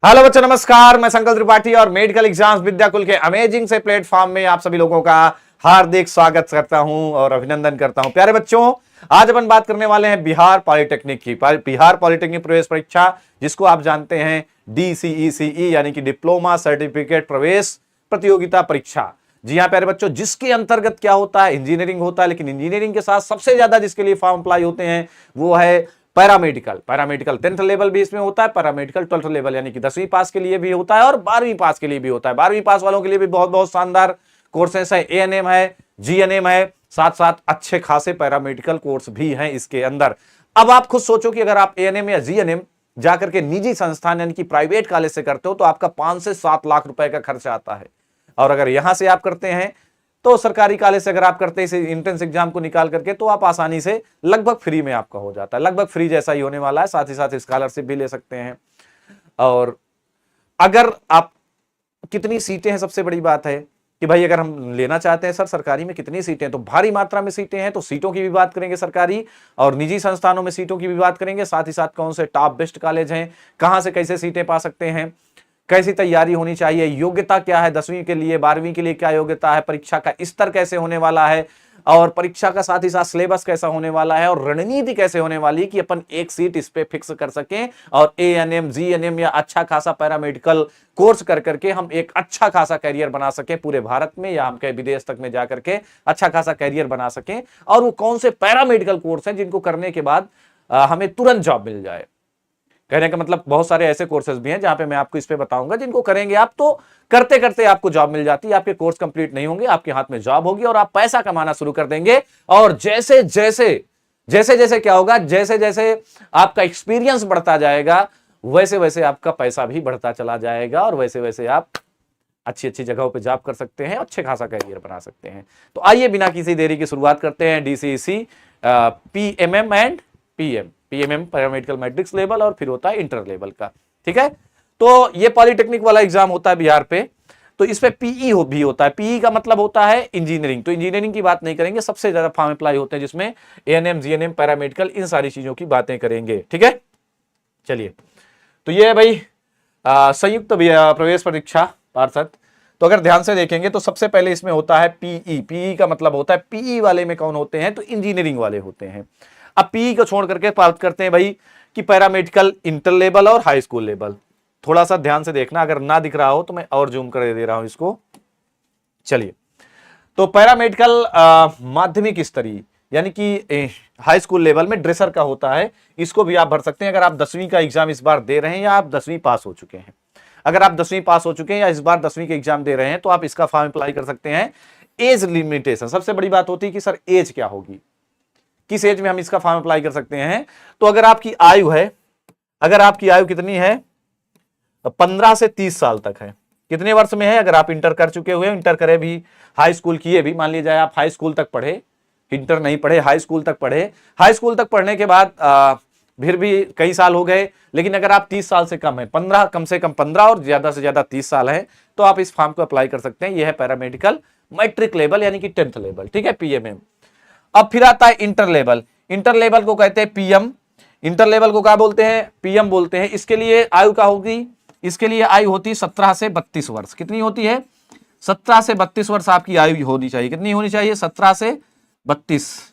Hello बच्चों, नमस्कार। मैं संकल्प त्रिपाठी और मेडिकल एग्जाम्स विद्याकुल के अमेजिंग से प्लेटफॉर्म में आप सभी लोगों का हार्दिक स्वागत करता हूं और अभिनंदन करता हूं। प्यारे बच्चों, आज अपन बात करने वाले हैं बिहार पॉलिटेक्निक की। बिहार पॉलिटेक्निक प्रवेश परीक्षा, जिसको आप जानते हैं DCECE यानी कि डिप्लोमा सर्टिफिकेट प्रवेश प्रतियोगिता परीक्षा। जी हाँ प्यारे बच्चों, जिसके अंतर्गत क्या होता है, इंजीनियरिंग होता है, लेकिन इंजीनियरिंग के साथ सबसे ज्यादा जिसके लिए फॉर्म अप्लाई होते हैं वो है पैरामेडिकल 10th लेवल भी इसमें होता है, पैरामेडिकल 12th लेवल यानी कि 10वीं पास के लिए भी होता है और 12वीं पास के लिए भी होता है। 12वीं पास वालों के लिए भी बहुत बहुत शानदार कोर्सेस है, ANM है, GNM है, साथ साथ अच्छे खासे पैरामेडिकल कोर्स भी हैं इसके अंदर। अब आप खुद सोचो कि अगर आप ANM या GNM जाकर के निजी संस्थान यानी कि प्राइवेट कॉलेज से करते हो तो आपका 5 से 7 लाख रुपए का खर्चा आता है, और अगर यहां से आप करते हैं तो सरकारी कॉलेज से अगर आप करते हैं इस एंट्रेंस एग्जाम को निकाल करके तो आप आसानी से लगभग फ्री में आपका हो जाता है। लगभग फ्री जैसा ही होने वाला है, साथ ही साथ स्कॉलरशिप भी ले सकते हैं। और अगर आप कितनी सीटें हैं, सबसे बड़ी बात है कि भाई अगर हम लेना चाहते हैं सर सरकारी में कितनी सीटें हैं, तो भारी मात्रा में सीटें हैं, तो सीटों की भी बात करेंगे सरकारी और निजी संस्थानों में सीटों की भी बात करेंगे। साथ ही साथ कौन से टॉप बेस्ट कॉलेज हैं, कहां से कैसे सीटें पा सकते हैं, कैसी तैयारी होनी चाहिए, योग्यता क्या है 10वीं के लिए, 12वीं के लिए क्या योग्यता है, परीक्षा का स्तर कैसे होने वाला है और परीक्षा का साथ ही साथ सिलेबस कैसा होने वाला है और रणनीति कैसे होने वाली है कि अपन एक सीट इस पे फिक्स कर सकें और ANM GNM या अच्छा खासा पैरामेडिकल कोर्स कर करके हम एक अच्छा खासा कैरियर बना सकें पूरे भारत में या हम कहीं विदेश तक में जाकर के अच्छा खासा कैरियर बना सकें। और वो कौन से पैरामेडिकल कोर्स हैं जिनको करने के बाद हमें तुरंत जॉब मिल जाए। कहने का मतलब बहुत सारे ऐसे कोर्सेज भी हैं जहां पे मैं आपको इस पे बताऊंगा जिनको करेंगे आप तो करते करते आपको जॉब मिल जाती है, आपके कोर्स कंप्लीट नहीं होंगे, आपके हाथ में जॉब होगी और आप पैसा कमाना शुरू कर देंगे। और जैसे जैसे क्या होगा, जैसे जैसे आपका एक्सपीरियंस बढ़ता जाएगा वैसे वैसे आपका पैसा भी बढ़ता चला जाएगा और वैसे वैसे आप अच्छी अच्छी जगहों पे जॉब कर सकते हैं, अच्छे खासा कैरियर बना सकते हैं। तो आइए बिना किसी देरी की शुरुआत करते हैं DCEC PMM and PMM paramedical matrix level और फिर होता है इंटर लेवल का। ठीक है, तो ये पॉलिटेक्निक वाला एग्जाम होता है बिहार पे, तो इस पे PE भी होता है। PE का मतलब होता है इंजीनियरिंग, तो इंजीनियरिंग की बात नहीं करेंगे, सबसे ज्यादा फॉर्म अप्लाई होते हैं जिसमें ANM GNM पैरामेडिकल इन सारी चीजों की बातें करेंगे। ठीक है, चलिए, तो ये है भाई संयुक्त प्रवेश परीक्षा पार्षद। तो अगर ध्यान से देखेंगे तो सबसे पहले इसमें होता है PE का मतलब होता है PE वाले में कौन होते हैं, तो इंजीनियरिंग वाले होते हैं। अब PE को छोड़ करके बात करते हैं भाई कि पैरामेडिकल इंटर लेवल और हाई स्कूल लेवल। थोड़ा सा ध्यान से देखना, अगर ना दिख रहा हो तो मैं और जूम कर दे रहा हूं इसको। चलिए, तो पैरामेडिकल माध्यमिक स्तरीय यानी कि हाई स्कूल लेवल में ड्रेसर का होता है, इसको भी आप भर सकते हैं अगर आप 10वीं का एग्जाम इस बार दे रहे हैं या आप 10वीं पास हो चुके हैं। अगर आप 10वीं पास हो चुके हैं या इस बार 10वीं के एग्जाम दे रहे हैं तो आप इसका फॉर्म अप्लाई कर सकते हैं। एज लिमिटेशन, सबसे बड़ी बात होती है कि सर एज क्या होगी, किस एज में हम इसका फॉर्म अप्लाई कर सकते हैं। तो अगर आपकी आयु है, अगर आपकी आयु कितनी है, 15 से 30 साल तक है, कितने वर्ष में है, अगर आप इंटर कर चुके हुए, इंटर करे भी, हाई स्कूल किए भी, मान लीजिए आप हाई स्कूल तक पढ़े, इंटर नहीं पढ़े, हाई स्कूल तक पढ़े, हाई स्कूल तक पढ़ने के बाद फिर भी कई साल हो गए, लेकिन अगर आप 30 साल से कम है, 15 कम से कम 15 और ज्यादा से ज्यादा 30 साल है तो आप इस फॉर्म को अप्लाई कर सकते हैं। यह है पैरामेडिकल मैट्रिक लेवल यानी कि 10th लेवल। ठीक है, PMM। अब फिर आता है इंटर लेवल। इंटर लेवल को कहते हैं PM। इंटर लेवल को क्या बोलते हैं, PM बोलते हैं। इसके लिए आयु का होगी, इसके लिए आयु होती है 17 से 32 वर्ष। कितनी होती है, 17 से 32 वर्ष आपकी आयु होनी चाहिए। कितनी होनी चाहिए, 17 से 32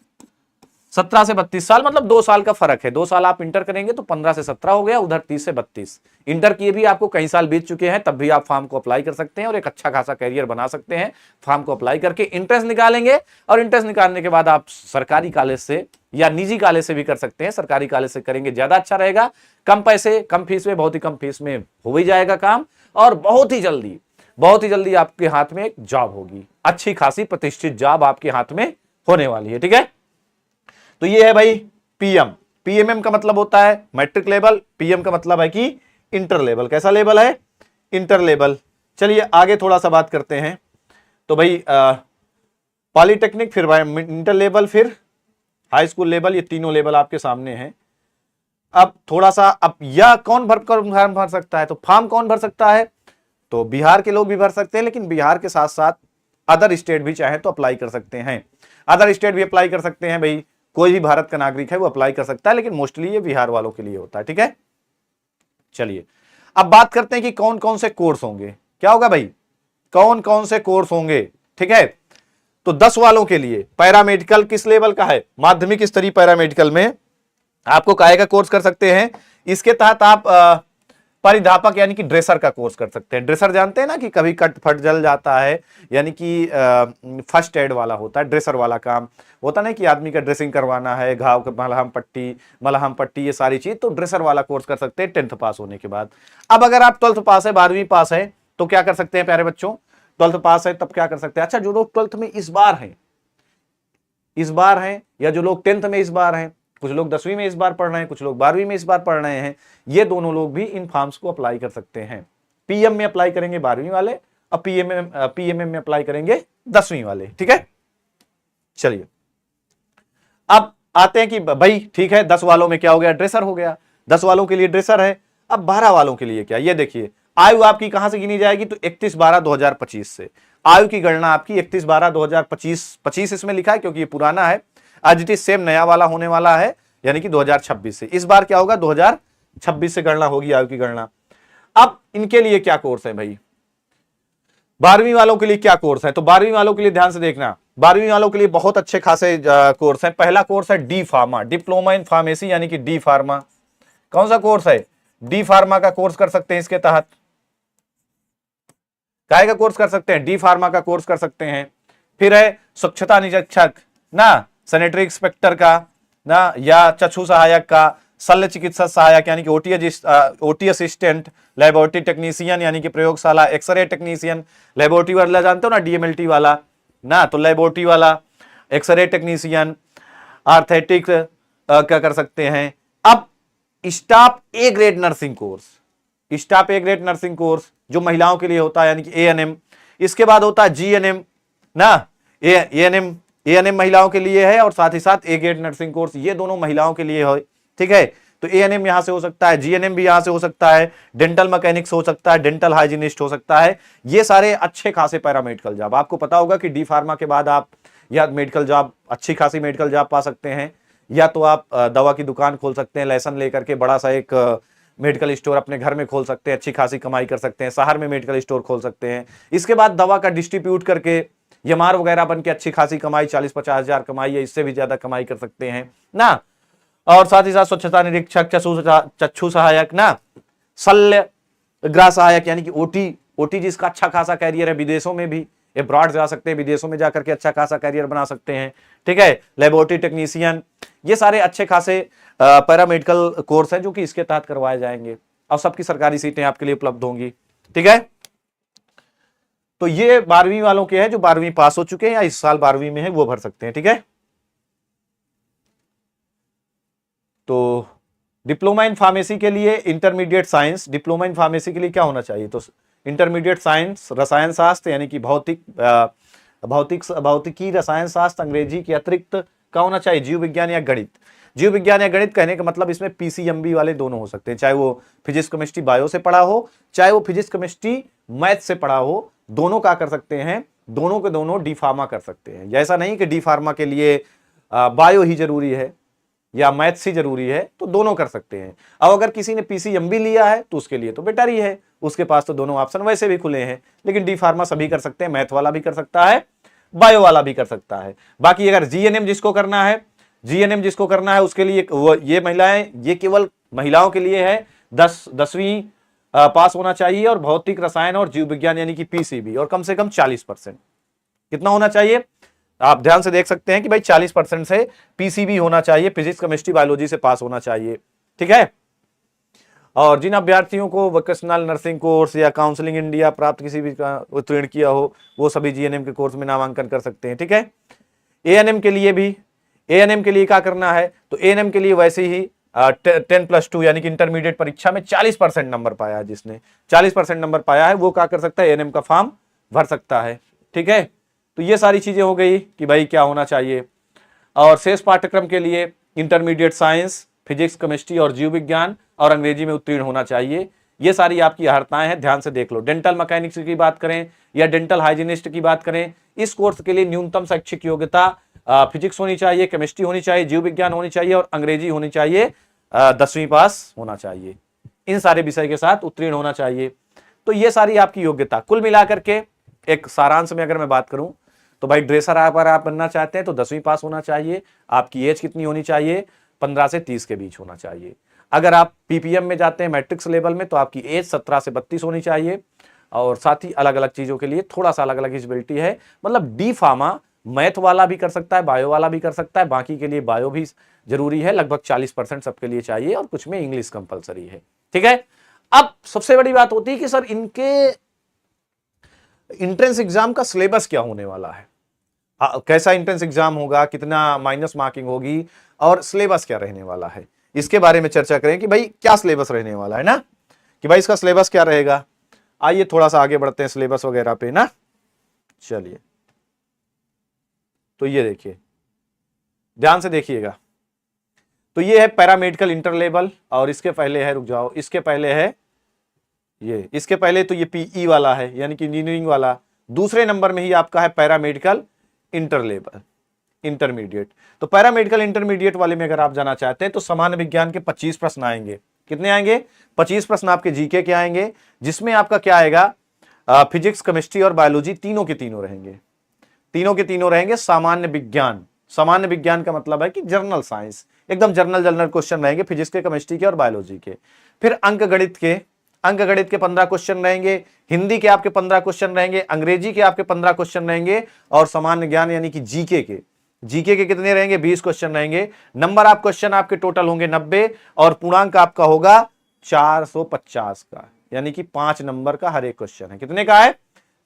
साल, मतलब 2 साल का फर्क है। 2 साल आप इंटर करेंगे तो 15 से 17 हो गया, उधर 30 से 32। इंटर किए भी आपको कई साल बीत चुके हैं तब भी आप फॉर्म को अप्लाई कर सकते हैं और एक अच्छा खासा कैरियर बना सकते हैं। फॉर्म को अप्लाई करके इंट्रेंस निकालेंगे और इंट्रेंस निकालने के बाद आप सरकारी कॉलेज से या निजी कॉलेज से भी कर सकते हैं। सरकारी कॉलेज से करेंगे ज्यादा अच्छा रहेगा, कम पैसे कम फीस में, बहुत ही कम फीस में हो ही जाएगा काम और बहुत ही जल्दी आपके हाथ में एक जॉब होगी, अच्छी खासी प्रतिष्ठित जॉब आपके हाथ में होने वाली है। ठीक है, तो ये है भाई PM। PMM का मतलब होता है मैट्रिक लेवल, PM का मतलब है कि इंटर लेवल। कैसा लेवल है, इंटर लेवल। चलिए आगे थोड़ा सा बात करते हैं। तो भाई पॉलिटेक्निक, फिर इंटर लेवल, फिर हाई स्कूल लेवल, ये तीनों लेवल आपके सामने हैं। अब थोड़ा सा, अब यह कौन फॉर्म भर सकता है, तो फॉर्म कौन भर सकता है, तो बिहार के लोग भी भर सकते हैं, लेकिन बिहार के साथ साथ अदर स्टेट भी चाहे तो अप्लाई कर सकते हैं। अदर स्टेट भी अप्लाई कर सकते हैं भाई, कोई भी भारत का नागरिक है वो अप्लाई कर सकता है, लेकिन मोस्टली ये बिहार वालों के लिए होता है। ठीक है, चलिए अब बात करते हैं कि कौन कौन से कोर्स होंगे। क्या होगा भाई, कौन कौन से कोर्स होंगे, ठीक है। तो 10 वालों के लिए पैरामेडिकल किस लेवल का है, माध्यमिक स्तरीय पैरामेडिकल में आपको काहे का कोर्स कर सकते हैं। इसके तहत आप परिधापक यानी कि ड्रेसर का कोर्स कर सकते हैं। ड्रेसर जानते हैं ना कि कभी कट फट जल जाता है, यानी कि फर्स्ट एड वाला होता है, ड्रेसर वाला काम होता ना कि आदमी का ड्रेसिंग करवाना है, घाव के मलहम पट्टी ये सारी चीज, तो ड्रेसर वाला कोर्स कर सकते हैं 10th पास होने के बाद। अब अगर आप 12th पास है, 12वीं पास है, तो क्या कर सकते हैं प्यारे बच्चों, 12th पास है तब क्या कर सकते हैं। अच्छा, जो लोग 12th में इस बार हैं या जो लोग 10th में इस बार हैं, कुछ लोग 10वीं में इस बार पढ़ रहे हैं, कुछ लोग 12वीं में इस बार पढ़ रहे हैं, ये दोनों लोग भी इन फॉर्म्स को अप्लाई कर सकते हैं। पीएम में अप्लाई करेंगे 12वीं वाले, और पीएमएम में अप्लाई करेंगे 10वीं वाले, ठीक है। चलिए अब आते हैं कि भाई ठीक है, 10 वालों में क्या हो गया, ड्रेसर हो गया, 10 वालों के लिए ड्रेसर है। अब 12 वालों के लिए क्या, ये देखिए आयु आपकी कहां से गिनी जाएगी, तो 31/12/2025 से आयु की गणना आपकी 31/12/2025 इसमें लिखा है क्योंकि ये पुराना है, आज इट इज सेम नया वाला होने वाला है, यानी कि 2026 से। इस बार क्या होगा, 2026 से गणना होगी आयु की गणना। अब इनके लिए क्या कोर्स है भाई, 12वीं वालों के लिए क्या कोर्स है, तो 12वीं वालों के लिए ध्यान से देखना, 12वीं वालों के लिए बहुत अच्छे खासे कोर्स हैं। पहला कोर्स है D pharma, diploma in pharmacy, यानी कि डी फार्मा। कौन सा कोर्स है, डी फार्मा का कोर्स कर सकते हैं। इसके तहत काय का कोर्स कर सकते हैं, डी फार्मा का कोर्स कर सकते हैं। फिर है स्वच्छता निरीक्षक ना, सैनिटरी इंस्पेक्टर का ना, या चक्षु सहायक का, शल्य चिकित्सा सहायक यानी कि ओटी असिस्टेंट, लेबोरेटरी टेक्नीशियन यानी कि प्रयोगशाला, एक्सरे टेक्नीशियन, लेबोरेटरी वाला जानते हो ना, डीएमएलटी वाला ना, तो लेबोरेटरी वाला, एक्सरे टेक्नीशियन, आर्थेटिक क्या कर सकते हैं। अब staff A grade nursing course, staff A grade nursing course जो महिलाओं के लिए होता है, यानी कि एएनएम। इसके बाद होता है जीएनएम ना, एएनएम महिलाओं के लिए है, और साथ ही साथ ए ग्रेड नर्सिंग कोर्स, ये दोनों महिलाओं के लिए है, ठीक है। तो एएनएम यहां से हो सकता है, जीएनएम भी यहां से हो सकता है, डेंटल मैकेनिक्स हो सकता है, डेंटल हाइजीनिस्ट हो सकता है। ये सारे अच्छे खासे पैरामेडिकल जॉब, आपको पता होगा कि डी फार्मा के बाद आप या मेडिकल जॉब, अच्छी खासी मेडिकल जॉब पा सकते हैं, या तो आप दवा की दुकान खोल सकते हैं, लाइसेंस लेकर के बड़ा सा एक मेडिकल स्टोर अपने घर में खोल सकते हैं, अच्छी खासी कमाई कर सकते हैं, शहर में मेडिकल स्टोर खोल सकते हैं। इसके बाद दवा का डिस्ट्रीब्यूट करके एमआर वगैरह बन के अच्छी खासी कमाई, 40-50 हजार कमाई या इससे भी ज्यादा कमाई कर सकते हैं ना। और साथ ही साथ स्वच्छता निरीक्षक, चक्षु सहायक ना, शल्य ग्राह सहायक यानी कि ओटी जिसका अच्छा खासा कैरियर है, विदेशों में भी अब्रॉड जा सकते हैं, विदेशों में जाकर के अच्छा खासा कैरियर बना सकते हैं, ठीक है। लेबोरेटरी टेक्नीशियन, ये सारे अच्छे खासे पैरामेडिकल कोर्स हैं जो कि इसके तहत करवाए जाएंगे, और सबकी सरकारी सीटें आपके लिए उपलब्ध होंगी, ठीक है। तो ये 12वीं वालों के हैं जो 12वीं पास हो चुके हैं या इस साल 12वीं में है, वो भर सकते हैं, ठीक है। तो डिप्लोमा इन फार्मेसी के लिए intermediate science, diploma in pharmacy के लिए क्या होना चाहिए, तो इंटरमीडिएट साइंस, रसायन शास्त्र यानी कि भौतिकी, रसायन शास्त्र, अंग्रेजी के अतिरिक्त क्या होना चाहिए, जीव विज्ञान या गणित। जीव विज्ञान या गणित कहने का मतलब इसमें पीसीएमबी वाले दोनों हो सकते हैं, चाहे वो फिजिक्स केमिस्ट्री बायो से पढ़ा हो, चाहे वो फिजिक्स केमिस्ट्री मैथ से पढ़ा हो, दोनों का कर सकते हैं, दोनों के दोनों डी फार्मा कर सकते हैं। ऐसा नहीं कि डी फार्मा के लिए बायो ही जरूरी है या मैथ्स ही जरूरी है, तो दोनों कर सकते हैं। अब अगर किसी ने पीसीएमबी लिया है तो उसके लिए तो बेटर ही है, उसके पास तो दोनों ऑप्शन वैसे भी खुले हैं, लेकिन डी फार्मा सभी कर सकते हैं, मैथ वाला भी कर सकता है, बायो वाला भी कर सकता है। बाकी अगर जीएनएम जिसको करना है उसके लिए ये महिलाएं, ये केवल महिलाओं के लिए है, 10वीं पास होना चाहिए, और भौतिक, रसायन और जीव विज्ञान यानी कि पीसीबी, और कम से कम 40%। कितना होना चाहिए, आप ध्यान से देख सकते हैं कि भाई 40% से पीसीबी होना चाहिए, फिजिक्स केमिस्ट्री बायोलॉजी से पास होना चाहिए, ठीक है। और जिन अभ्यर्थियों को वोकेशनल नर्सिंग कोर्स या काउंसलिंग इंडिया प्राप्त किसी भी का उत्तीर्ण किया हो, वो सभी जीएनएम के कोर्स में नामांकन कर सकते हैं, ठीक है। एएनएम के लिए क्या करना है, तो एएनएम के लिए वैसे ही 10+2 यानी कि इंटरमीडिएट परीक्षा में 40% नंबर पाया है, जिसने 40% नंबर पाया है वो क्या कर सकता है, एएनएम का फॉर्म भर सकता है, ठीक है। तो ये सारी चीजें हो गई कि भाई क्या होना चाहिए। और शेष पाठ्यक्रम के लिए इंटरमीडिएट साइंस, फिजिक्स, केमिस्ट्री और जीव विज्ञान और अंग्रेजी में उत्तीर्ण होना चाहिए। ये सारी आपकी अर्हताएं हैं, ध्यान से देख लो। डेंटल मैकेनिक्स की बात करें या डेंटल हाइजीनिस्ट की बात करें, इस कोर्स के लिए न्यूनतम शैक्षिक योग्यता फिजिक्स होनी चाहिए, केमिस्ट्री होनी चाहिए, जीव विज्ञान होनी चाहिए और अंग्रेजी होनी चाहिए, 10वीं पास होना चाहिए, इन सारे विषय के साथ उत्तीर्ण होना चाहिए। तो ये सारी आपकी योग्यता कुल मिलाकर के एक सारांश में अगर मैं बात करूं तो भाई ड्रेसर अगर आप बनना चाहते हैं तो 10वीं पास होना चाहिए। आपकी एज कितनी होनी चाहिए? 15 से 30 के बीच होना चाहिए। अगर आप पीपीएम में जाते हैं मैट्रिक्स लेवल में तो आपकी एज 17 से 32 होनी चाहिए। और साथ ही अलग अलग चीजों के लिए थोड़ा सा अलग अलग एलिजिबिलिटी है। मतलब डी फार्मा मैथ वाला भी कर सकता है, बायो वाला भी कर सकता है, बाकी के लिए बायो भी जरूरी है, लगभग 40% सबके लिए चाहिए और कुछ में इंग्लिश कंपलसरी है। ठीक है। अब सबसे बड़ी बात होती है कि सर इनके इंट्रेंस एग्जाम का सिलेबस क्या होने वाला है, कैसा इंट्रेंस एग्जाम होगा, कितना माइनस मार्किंग होगी और सिलेबस क्या रहने वाला है, इसके बारे में चर्चा करें कि भाई क्या सिलेबस रहने वाला है ना, कि भाई इसका सिलेबस क्या रहेगा। आइए थोड़ा सा आगे बढ़ते हैं सिलेबस वगैरह पे ना। चलिए तो ये देखिए, ध्यान से देखिएगा। तो ये है पैरामेडिकल इंटर लेवल और इसके पहले है, रुक जाओ, इसके पहले है ये, इसके पहले तो ये पीई वाला है यानी कि इंजीनियरिंग वाला। दूसरे नंबर में ही आपका है पैरामेडिकल इंटर लेवल इंटरमीडिएट। तो पैरामेडिकल इंटरमीडिएट वाले में अगर आप जाना चाहते हैं तो सामान्य विज्ञान के 25 प्रश्न आएंगे। कितने आएंगे? 25 प्रश्न आपके जीके के आएंगे, जिसमें आपका क्या आएगा, फिजिक्स, केमिस्ट्री और बायोलॉजी तीनों के तीनों रहेंगे। तीनों के तीनों रहेंगे सामान्य विज्ञान। सामान्य विज्ञान का मतलब है कि जर्नल साइंस, एकदम जर्नल क्वेश्चन रहेंगे फिजिक्स के, केमिस्ट्री के और बायोलॉजी के। फिर अंक गणित के 15 क्वेश्चन रहेंगे, हिंदी के आपके 15 क्वेश्चन रहेंगे, अंग्रेजी के आपके 15 क्वेश्चन रहेंगे और सामान्य ज्ञान यानी कि जीके के कितने रहेंगे? 20 क्वेश्चन रहेंगे। नंबर आप क्वेश्चन आपके टोटल होंगे 90 और पूर्णांक आपका होगा 450 का, यानी कि 5 नंबर का हर एक क्वेश्चन है। कितने का है?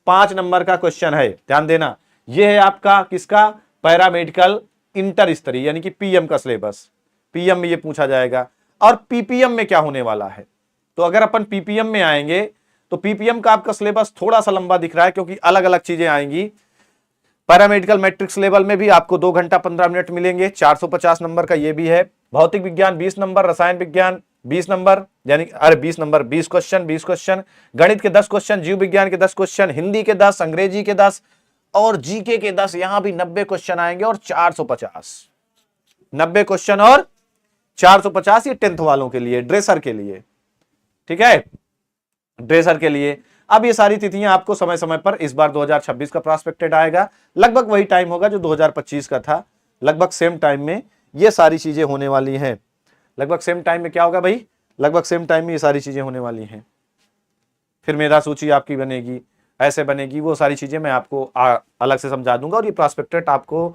5 नंबर का क्वेश्चन है। ध्यान देना, यह है आपका किसका? पैरामेडिकल इंटर स्तरीय यानी कि पीएम का सिलेबस। पीएम में ये पूछा जाएगा। और पीपीएम में क्या होने वाला है, तो अगर अपन पीपीएम में आएंगे तो पीपीएम का आपका सिलेबस थोड़ा सा लंबा दिख रहा है क्योंकि अलग अलग चीजें आएंगी। पैरामेडिकल मैट्रिक्स लेवल में भी आपको 2 घंटा 15 मिनट मिलेंगे, 450 नंबर का ये भी है। भौतिक विज्ञान 20 नंबर, रसायन विज्ञान 20 नंबर, यानी 20 नंबर 20 क्वेश्चन, गणित के 10 क्वेश्चन, जीव विज्ञान के 10 क्वेश्चन, हिंदी के 10, अंग्रेजी के 10 और जीके के 10। यहां भी 90 क्वेश्चन आएंगे और 450, 90 क्वेश्चन और 450। ये 10th वालों के लिए, ड्रेसर के लिए, ठीक है, ड्रेसर के लिए। अब ये सारी तिथियां आपको समय समय पर, इस बार 2026 का प्रॉस्पेक्टेड आएगा, लगभग वही टाइम होगा जो 2025 का था, लगभग सेम टाइम में ये सारी चीजें होने वाली हैं। लगभग सेम टाइम में क्या होगा भाई? लगभग सेम टाइम में ये सारी चीजें होने वाली हैं। फिर मेधा सूची आपकी बनेगी, ऐसे बनेगी, वो सारी चीजें मैं आपको अलग से समझा दूंगा। और ये प्रॉस्पेक्टेड आपको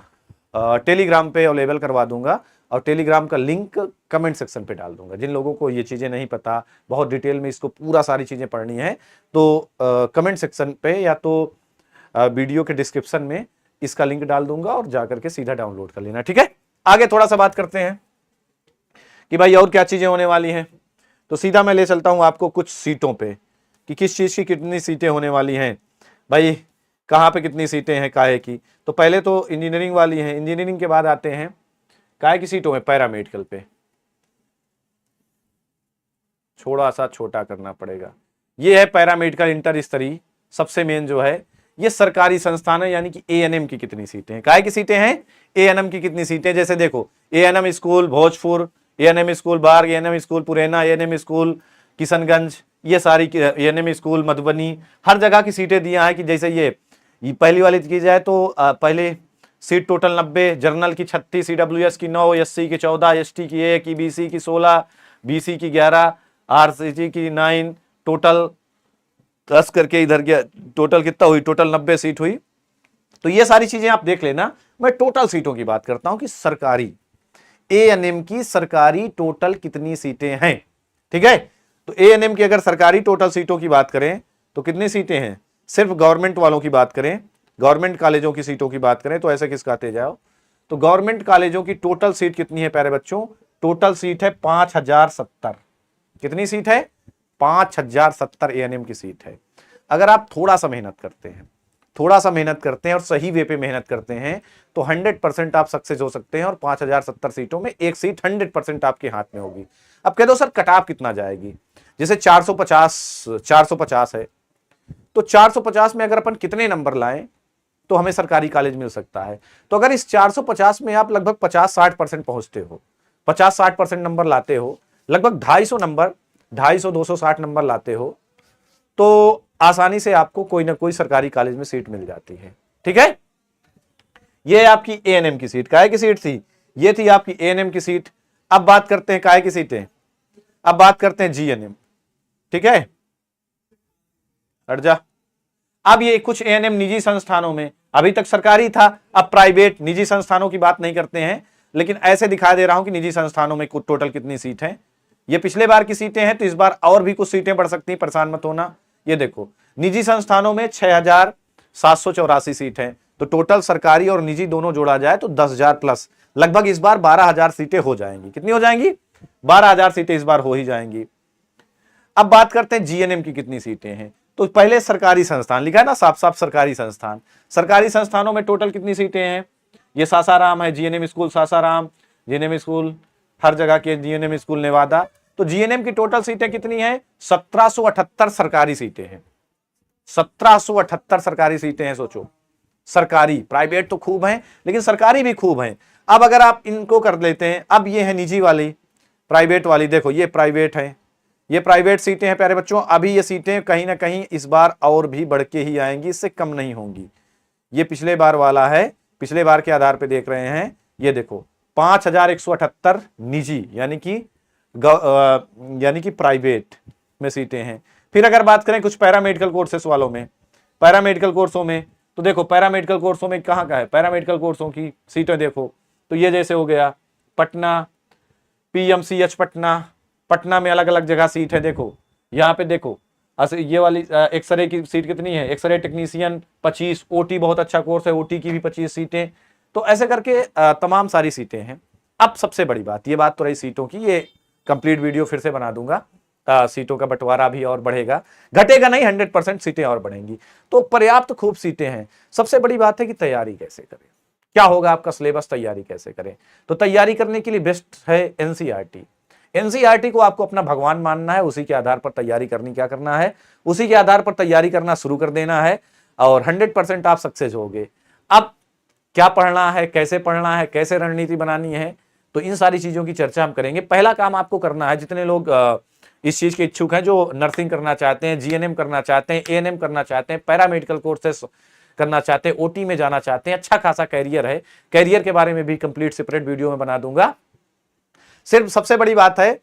टेलीग्राम पे अवेलेबल करवा दूंगा और टेलीग्राम का लिंक कमेंट सेक्शन पे डाल दूंगा। जिन लोगों को ये चीजें नहीं पता, बहुत डिटेल में इसको पूरा सारी चीजें पढ़नी है, तो कमेंट सेक्शन पे या तो वीडियो के डिस्क्रिप्शन में इसका लिंक डाल दूंगा और जाकर के सीधा डाउनलोड कर लेना। ठीक है, आगे थोड़ा सा बात करते हैं कि भाई और क्या चीजें होने वाली हैं। तो सीधा मैं ले चलता हूं आपको कुछ सीटों पे कि किस चीज की कितनी सीटें होने वाली हैं। भाई कहाँ पे कितनी सीटें हैं काहे की? तो पहले तो इंजीनियरिंग वाली हैं, इंजीनियरिंग के बाद आते हैं काहे की सीटों में? पैरामेडिकल पे। थोड़ा सा छोटा करना पड़ेगा। ये है पैरामेडिकल इंटर स्तरीय, सबसे मेन जो है ये सरकारी संस्थान है, यानी कि एएनएम की कितनी सीटें हैं, काहे की सीटें हैं? एएनएम की कितनी सीटें? जैसे देखो, ANM school Bhojpur, ANM school Barg, ANM school Puraina, ANM school Kishanganj, ये सारी एएनएम स्कूल मधुबनी, हर जगह की सीटें दिया है। कि जैसे ये पहली वाली की जाए तो पहले सीट टोटल 90, जर्नल की 36, ईडब्ल्यूएस की 9, एससी की 14, एसटी की 1, ईबीसी की 16, बीसी की 11, आरसीसी की 9, टोटल 10 करके इधर गया, टोटल कितना हुई? टोटल 90 सीट हुई। तो ये सारी चीजें आप देख लेना। मैं टोटल सीटों की बात करता हूं कि सरकारी एएनएम की सरकारी टोटल कितनी सीटें हैं। ठीक है, तो एएनएम की अगर सरकारी टोटल सीटों की बात करें तो कितनी सीटें हैं? सिर्फ गवर्नमेंट वालों की बात करें, गवर्नमेंट कॉलेजों की सीटों की बात करें तो ऐसे किसकाते जाओ, तो गवर्नमेंट कॉलेजों की टोटल सीट कितनी है प्यारे बच्चों? टोटल सीट है 5070। कितनी सीट है? 5070 एएनएम की सीट है। अगर आप थोड़ा सा मेहनत करते हैं, थोड़ा सा मेहनत करते हैं और सही वे पे मेहनत करते हैं तो 100% आप सक्सेस हो सकते हैं और 5070 सीटों में एक सीट 100% आपके हाथ में होगी। अब कह दो सर कट ऑफ कितना जाएगी? जैसे 450 है, तो 450 में अगर अपन कितने नंबर लाएं तो हमें सरकारी कॉलेज मिल सकता है। तो अगर इस 450 में आप लगभग 50-60% पहुंचते हो, 50-60% नंबर लाते हो, लगभग 250 नंबर 250-260 नंबर लाते हो तो आसानी से आपको कोई ना कोई सरकारी कॉलेज में सीट मिल जाती है। ठीक है, ये आपकी एएनएम की सीट, काहे की सीट थी, ये थी आपकी एएनएम की सीट। अब बात करते हैं काहे की सीटें, अब बात करते हैं जीएनएम। ठीक है, हट जा। अब ये कुछ एएनएम निजी संस्थानों में, अभी तक सरकारी था, अब प्राइवेट निजी संस्थानों की बात नहीं करते हैं, लेकिन ऐसे दिखा दे रहा हूं कि निजी संस्थानों में टोटल कितनी सीट है। ये पिछले बार की सीटें हैं, तो इस बार और भी कुछ सीटें बढ़ सकती हैं, परेशान मत होना। ये देखो, निजी संस्थानों में 6,784 सीट है, तो टोटल सरकारी और निजी दोनों जोड़ा जाए तो 10,000 प्लस, लगभग इस बार 12,000 सीटें हो जाएंगी। कितनी हो जाएंगी, 12,000 सीटें इस बार हो ही जाएंगी। अब बात करते हैं जीएनएम की कितनी सीटें हैं। तो पहले सरकारी संस्थान लिखा है ना, साफ साफ सरकारी संस्थान, सरकारी संस्थानों में टोटल कितनी सीटें हैं। ये सासाराम है, GNM school Sasaram, GNM school हर जगह के, जीएनएम स्कूल नेवादा। तो जीएनएम की टोटल सीटें कितनी हैं, 1778 सरकारी सीटें हैं, 1778 सरकारी सीटें हैं। सोचो, सरकारी, प्राइवेट तो खूब हैं लेकिन सरकारी भी खूब हैं। अब अगर आप इनको कर लेते हैं, अब ये है निजी वाली, प्राइवेट वाली, देखो ये प्राइवेट है, ये प्राइवेट सीटें हैं प्यारे बच्चों। अभी ये सीटें कहीं ना कहीं इस बार और भी बढ़ के ही आएंगी, इससे कम नहीं होंगी। ये पिछले बार वाला है, पिछले बार के आधार पे देख रहे हैं, ये देखो 5,178 निजी यानी कि प्राइवेट में सीटें हैं। फिर अगर बात करें कुछ पैरामेडिकल कोर्सेस वालों में, पैरामेडिकल कोर्सों में, तो देखो पैरामेडिकल कोर्सों में कहाँ का है, पैरामेडिकल कोर्सों की सीटें देखो, तो ये जैसे हो गया पटना, पीएमसीएच पटना, पटना में अलग अलग जगह सीट है। देखो यहाँ पे देखो, ये वाली एक्सरे की सीट कितनी है, एक्सरे टेक्नीशियन 25, ओटी बहुत अच्छा कोर्स है, ओटी की भी 25 सीटें। तो ऐसे करके तमाम सारी सीटें हैं। अब सबसे बड़ी बात, ये बात तो रही सीटों की, ये कंप्लीट वीडियो फिर से बना दूंगा, सीटों का बंटवारा भी और बढ़ेगा, घटेगा नहीं, 100% सीटें और बढ़ेंगी। तो पर्याप्त खूब सीटें हैं। सबसे बड़ी बात है कि तैयारी कैसे करें, क्या होगा आपका सिलेबस, तैयारी कैसे करें। तो तैयारी करने के लिए बेस्ट है एनसीईआरटी। एनसीईआरटी को आपको अपना भगवान मानना है, उसी के आधार पर तैयारी करनी, क्या करना है, उसी के आधार पर तैयारी करना शुरू कर देना है और 100% आप सक्सेस होगे। अब क्या पढ़ना है, कैसे पढ़ना है, कैसे रणनीति बनानी है, तो इन सारी चीजों की चर्चा हम करेंगे। पहला काम आपको करना है, जितने लोग इस चीज के इच्छुक हैं, जो नर्सिंग करना चाहते हैं, जीएनएम करना चाहते हैं, एएनएम करना चाहते हैं, पैरामेडिकल कोर्सेस करना चाहते हैं, ओटी में जाना चाहते हैं, अच्छा खासा कैरियर है, कैरियर के बारे में भी कंप्लीट सेपरेट वीडियो में बना दूंगा। सिर्फ सबसे बड़ी बात है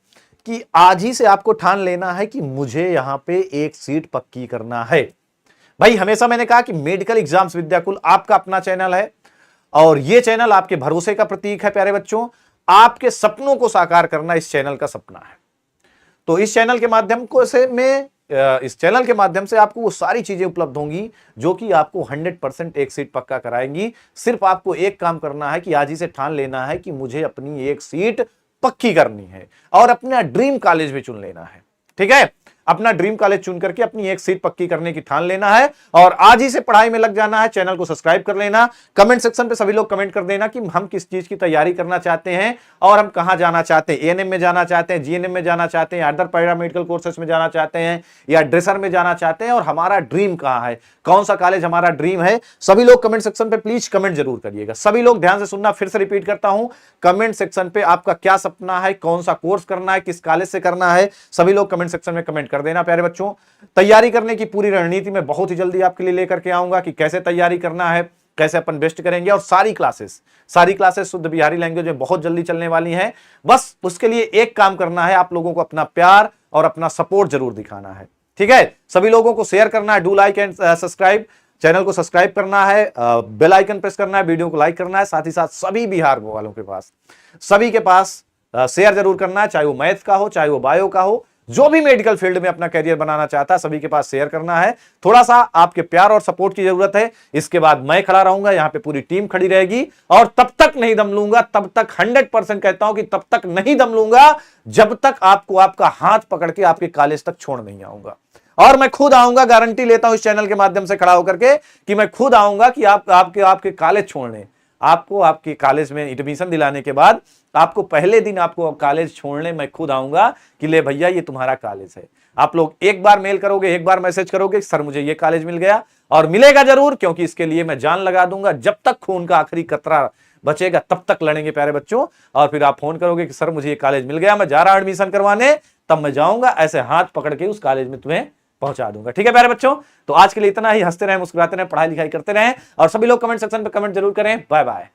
कि आज ही से आपको ठान लेना है कि मुझे यहां पे एक सीट पक्की करना है। भाई हमेशा मैंने कहा कि मेडिकल एग्जाम्स विद्याकुल आपका अपना चैनल है और यह चैनल आपके भरोसे का प्रतीक है। प्यारे बच्चों, आपके सपनों को साकार करना इस चैनल का सपना है। तो इस चैनल के माध्यम से आपको वो सारी चीजें उपलब्ध होंगी जो कि आपको 100% एक सीट पक्का कराएंगी। सिर्फ आपको एक काम करना है कि आज ही से ठान लेना है कि मुझे अपनी एक सीट पक्की करनी है और अपना ड्रीम कॉलेज भी चुन लेना है। ठीक है, अपना ड्रीम कॉलेज चुन करके अपनी एक सीट पक्की करने की ठान लेना है और आज ही से पढ़ाई में लग जाना है। चैनल को सब्सक्राइब कर लेना। कमेंट सेक्शन पे सभी लोग कमेंट कर देना कि हम किस चीज की तैयारी करना चाहते हैं और हम कहां जाना चाहते हैं, एएनएम में जाना चाहते हैं, जीएनएम में जाना चाहते हैं, अदर पैरामेडिकल कोर्सेज में जाना चाहते हैं या ड्रेसर में जाना चाहते हैं और हमारा ड्रीम कहां है, कौन सा कॉलेज हमारा ड्रीम है। सभी लोग कमेंट सेक्शन पे प्लीज कमेंट जरूर करिएगा। सभी लोग ध्यान से सुनना, फिर से रिपीट करता हूं, कमेंट सेक्शन पे आपका क्या सपना है, कौन सा कोर्स करना है, किस कॉलेज से करना है, सभी लोग कमेंट सेक्शन में कमेंट कर देना। प्यारे बच्चों, तैयारी करने की पूरी रणनीति मैं बहुत ही जल्दी आपके लिए लेकर के आऊंगा कि कैसे तैयारी करना है, कैसे अपन बेस्ट करेंगे और सारी क्लासेस शुद्ध बिहारी लैंग्वेज में बहुत जल्दी चलने वाली हैं। बस उसके लिए एक काम करना है, आप लोगों को अपना प्यार और अपना सपोर्ट जरूर दिखाना है। ठीक है, सभी लोगों को शेयर करना है, do like and subscribe, channel को सब्सक्राइब करना है, बेल आइकन प्रेस करना है, वीडियो को लाइक करना है, साथ ही साथ सभी बिहार वालों के पास, सभी के पास शेयर जरूर करना है, चाहे वो मैथ का हो, चाहे वो बायो का हो, जो भी मेडिकल फील्ड में अपना करियर बनाना चाहता है सभी के पास शेयर करना है। थोड़ा सा आपके प्यार और सपोर्ट की जरूरत है। इसके बाद मैं खड़ा रहूंगा, यहां पे पूरी टीम खड़ी रहेगी और तब तक नहीं दम लूंगा, तब तक 100% कहता हूं कि तब तक नहीं दम लूंगा जब तक आपको आपका हाथ पकड़ के आपके कॉलेज तक छोड़ नहीं आऊंगा। और मैं खुद आऊंगा, गारंटी लेता हूं इस चैनल के माध्यम से खड़ा होकर के कि मैं खुद आऊंगा कि आपके कॉलेज छोड़ने, आपको आपके कॉलेज में एडमिशन दिलाने के बाद आपको पहले दिन आपको कॉलेज छोड़ने मैं खुद आऊंगा कि ले भैया ये तुम्हारा कॉलेज है। आप लोग एक बार मेल करोगे, एक बार मैसेज करोगे सर मुझे ये कॉलेज मिल गया, और मिलेगा जरूर, क्योंकि इसके लिए मैं जान लगा दूंगा। जब तक खून का आखिरी कतरा बचेगा तब तक लड़ेंगे प्यारे बच्चों। और फिर आप फोन करोगे कि सर मुझे ये कॉलेज मिल गया, मैं जा रहा हूं एडमिशन करवाने, तब मैं जाऊंगा, ऐसे हाथ पकड़ के उस कॉलेज में तुम्हें पहुंचा दूंगा। ठीक है प्यारे बच्चों, तो आज के लिए इतना ही। हंसते रहें, मुस्कुराते रहें, पढ़ाई लिखाई करते रहें और सभी लोग कमेंट सेक्शन पे कमेंट जरूर करें। Bye bye.